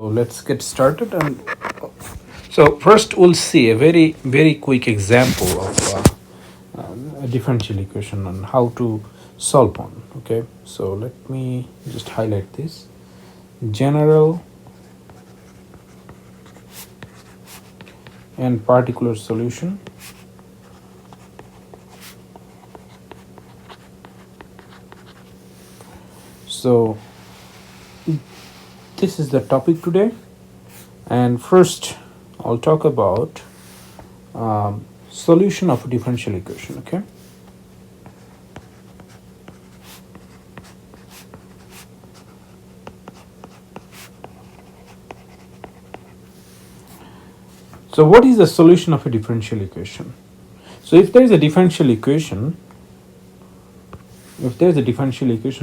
So let's get started. And so first we'll see a very quick example of a differential equation and how to solve one. Okay, so let me just highlight this: general and particular solution. So this is the topic today, and first I'll talk about solution of a differential equation. Okay, so what is the solution of a differential equation? So if there is a differential equation,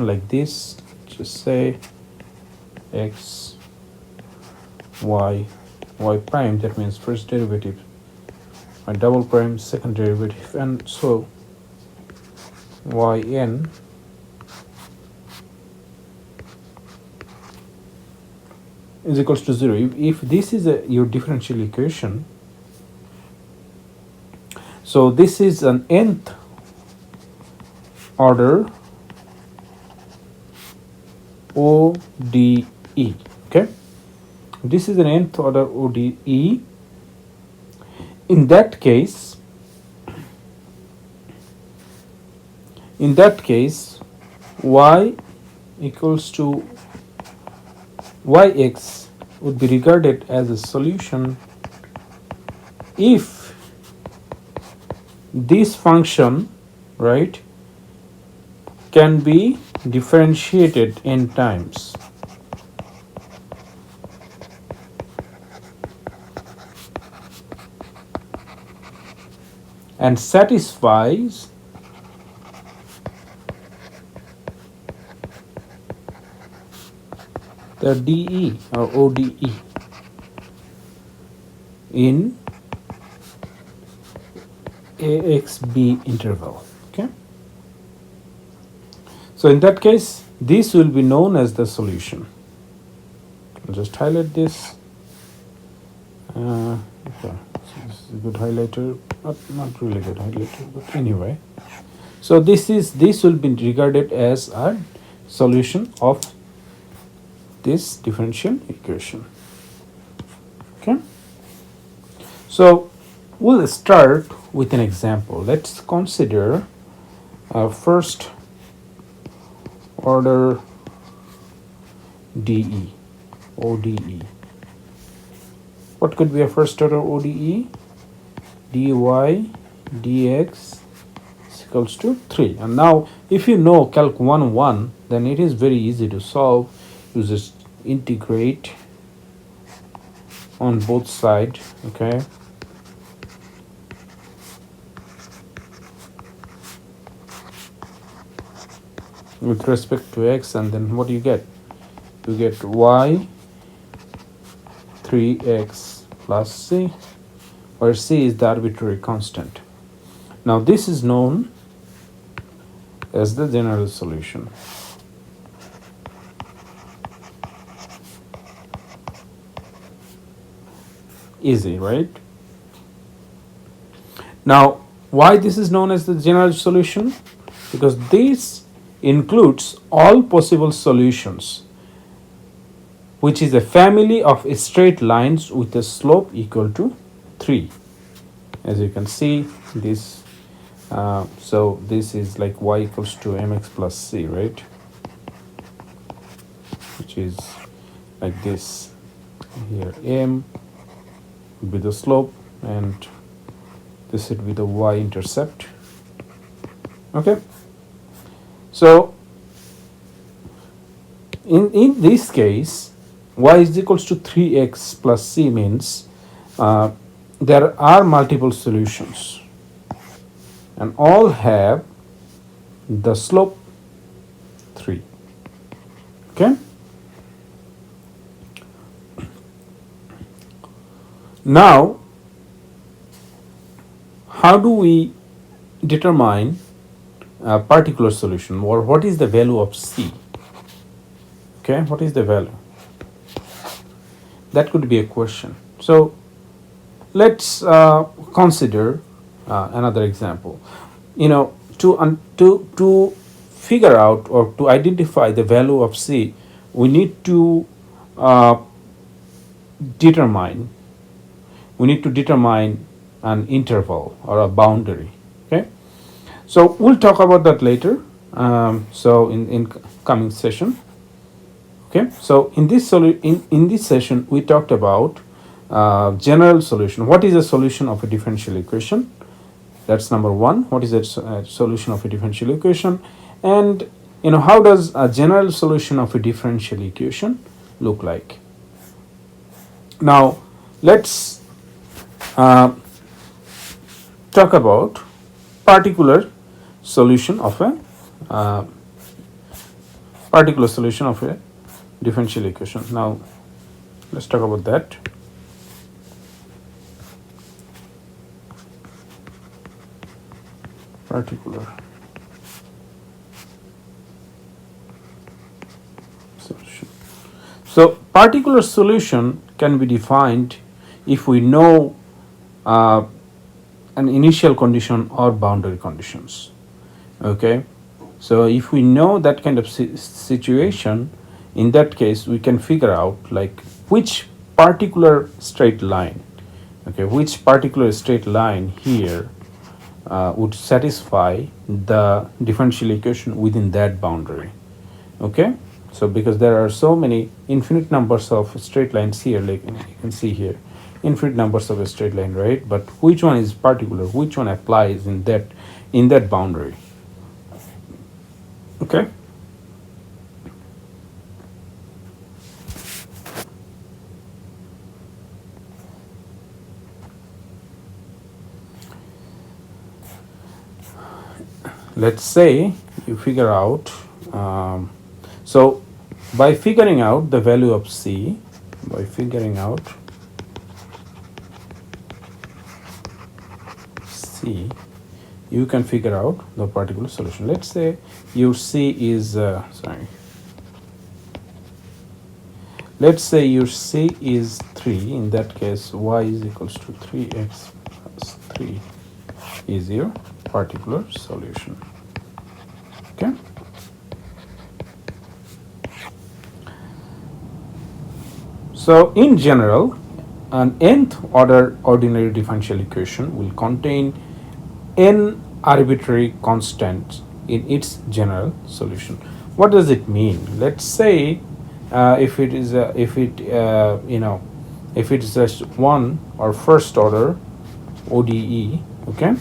like this, just say x y prime, that means first derivative, y double prime second derivative, and so yn is equals to 0. If this is your differential equation, so this is an nth order ODE. Okay, this is an nth order ODE. In that case, y equals to yx would be regarded as a solution if this function, right, can be differentiated n times. And satisfies the DE or ODE in AXB interval. Okay, so in that case this will be known as the solution. I'll just highlight this. Okay, so this is a good highlighter, not really good highlighter, but anyway, so this will be regarded as a solution of this differential equation. Okay, so we'll start with an example. Let's consider first order ODE. What could be a first order ODE? dy dx is equals to 3. And now if you know Calc 1, then it is very easy to solve. You just integrate on both sides. Okay, with respect to x, and then what do you get? You get y 3x plus c, where c is the arbitrary constant. Now this is known as the general solution. Easy, right? Now why this is known as the general solution? Because this includes all possible solutions, which is a family of straight lines with a slope equal to 3. As you can see, this so this is like y equals to mx plus c, right, which is like this. Here m would be the slope and this would be the y-intercept. Okay, so in this case, y is equals to 3x plus c means there are multiple solutions and all have the slope 3. Okay, now how do we determine a particular solution, or what is the value of c? Okay, what is the value? That could be a question. So let's consider another example. To figure out or to identify the value of C, we need to uh, determine an interval or a boundary. Okay, so we'll talk about that later. So in coming session. Okay, so in this session we talked about general solution. What is a solution of a differential equation? That's number one. What is a solution of a differential equation? And how does a general solution of a differential equation look like? Now let's talk about particular solution of a differential equation. Now let's talk about that. Particular solution. So particular solution can be defined if we know an initial condition or boundary conditions. Okay, so if we know that kind of situation, in that case we can figure out like which particular straight line, which particular straight line here would satisfy the differential equation within that boundary. Okay, so because there are so many infinite numbers of straight lines here, like you can see here, infinite numbers of a straight line, right? But which one is particular, which one applies in that boundary? Okay, let's say you figure out so by figuring out the value of C, you can figure out the particular solution. Let's say your C is let's say your C is 3. In that case, y is equals to 3x plus 3 is your particular solution. Okay, so in general, an nth order ordinary differential equation will contain n arbitrary constants in its general solution. What does it mean? Let's say if it is just one or first order ODE, okay,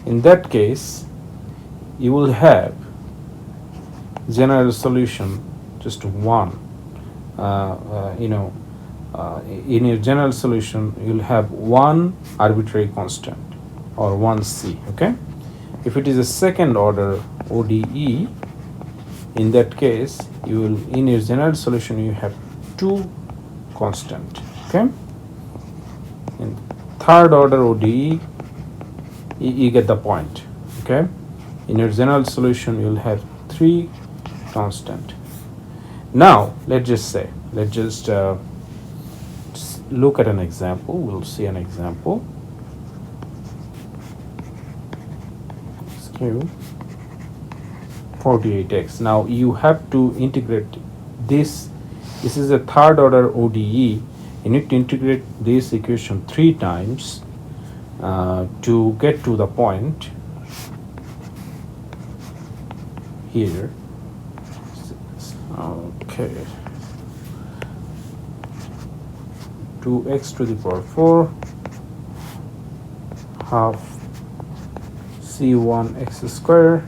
in that case you will have general solution just one. In your general solution you'll have one arbitrary constant or one C. Okay, if it is a second order ODE, in that case you will, in your general solution you have two constant. Okay, in third order ODE you get the point. Okay, in your general solution you'll have three constant. Now let's just look at an example. We'll see an example. 48x. Now you have to integrate this. This is a third order ODE. You need to integrate this equation 3 times to get to the point here. Okay, 2x to the power 4 half c1x square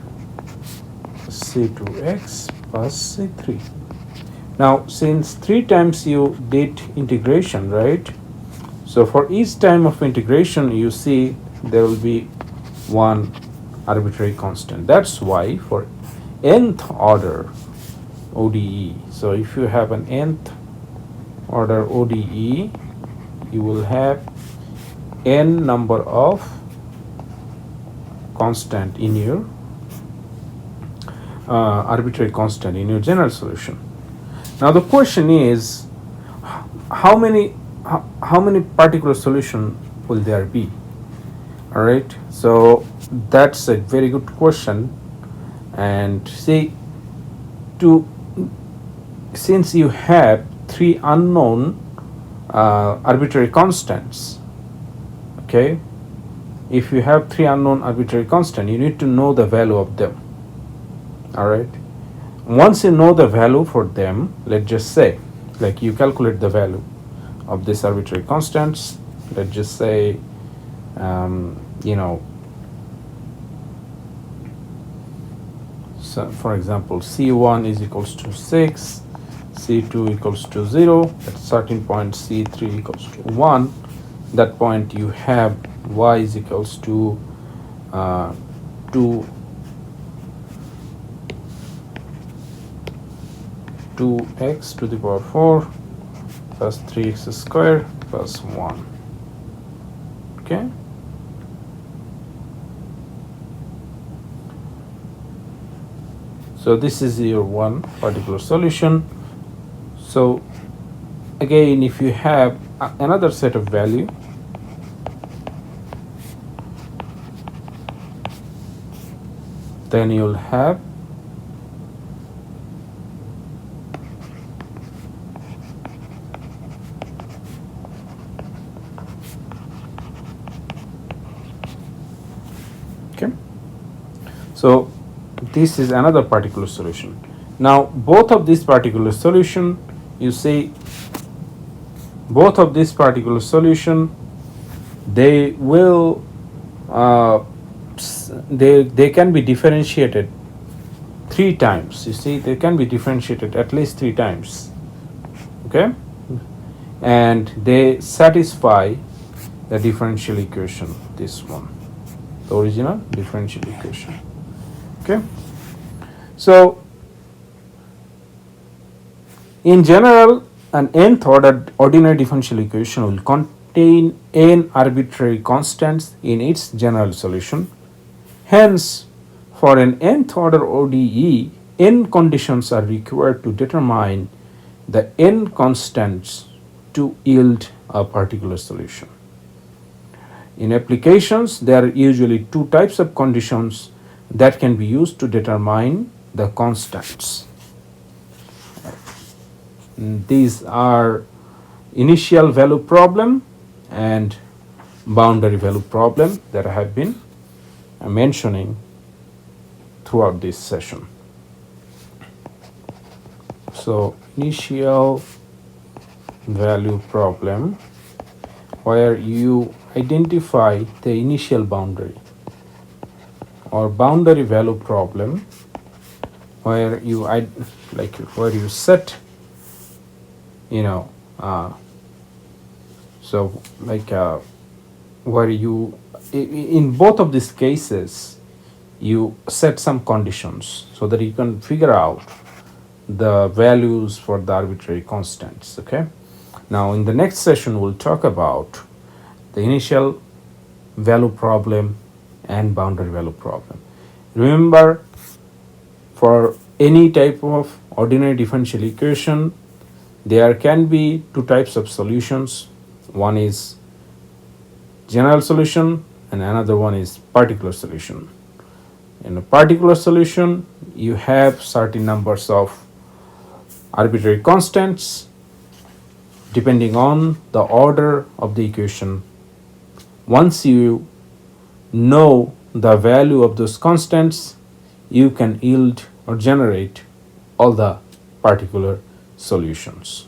c2x plus c3. Now since 3 times you did integration, right? So for each time of integration you see there will be one arbitrary constant. That's why for nth order ODE, so if you have an nth order ODE, you will have n number of constant in your arbitrary constant in your general solution. Now the question is, how many particular solution will there be? All right, so that's a very good question. And see, to since you have three unknown arbitrary constants, okay, if you have three unknown arbitrary constant, you need to know the value of them. All right, once you know the value for them, let's just say, like, you calculate the value of this arbitrary constants. Let's just say, you know, so for example, c1 is equals to 6, c2 equals to 0, at certain point c3 equals to 1. That point you have y is equals to 2x to the power 4 plus 3x square plus 1. Okay, so this is your one particular solution. So again, if you have another set of value, then you'll have okay. So this is another particular solution. Now both of these particular solution, you see, both of this particular solution, they will they can be differentiated 3 times. You see, they can be differentiated at least 3 times. Okay, and they satisfy the differential equation, this one, the original differential equation. Okay, so in general, an nth order ordinary differential equation will contain n arbitrary constants in its general solution. Hence, for an nth order ODE, n conditions are required to determine the n constants to yield a particular solution. In applications, there are usually 2 types of conditions that can be used to determine the constants. These are initial value problem and boundary value problem that I have been mentioning throughout this session. So initial value problem, where you identify the initial boundary, or boundary value problem, where you where you set, you know, so like where you, in both of these cases, you set some conditions so that you can figure out the values for the arbitrary constants. Okay, now in the next session we'll talk about the initial value problem and boundary value problem. Remember, for any type of ordinary differential equation, there can be 2 types of solutions. One is general solution and another one is particular solution. In a particular solution, you have certain numbers of arbitrary constants depending on the order of the equation. Once you know the value of those constants, you can yield or generate all the particular solutions.